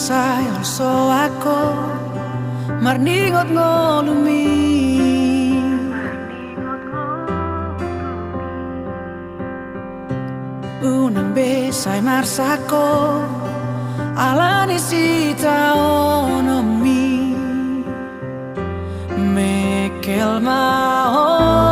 sayang so aku marningot ngolumi unang besay marsako alani sita onomi mekel mao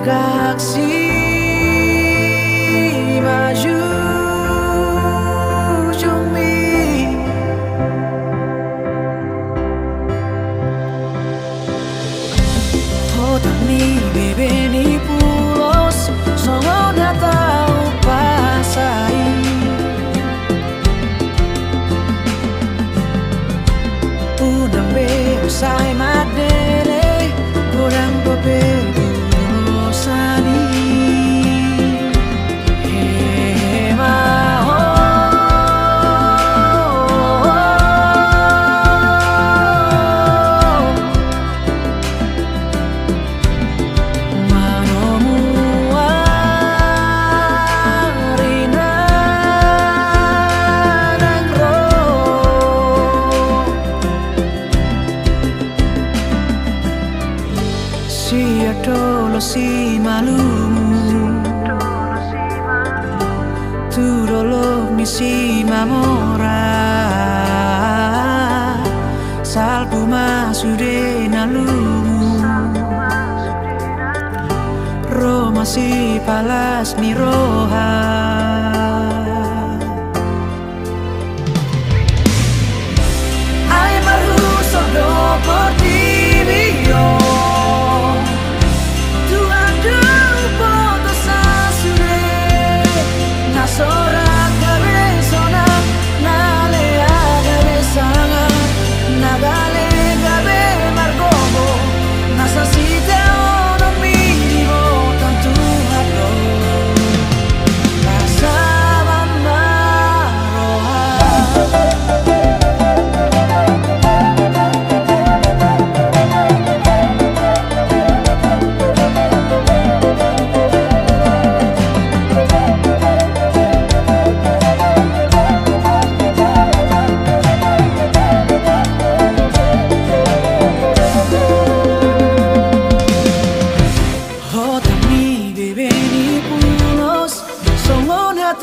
gaksi maju jumi hotani bebe ni pulos songo na tau pasai unang be usai madele kurang bebe si adolo si malumu tu dolo mi si mamora salpu masude nalumu Roma si palas mi roha ay maruso do por divio bebe ni pulos songo na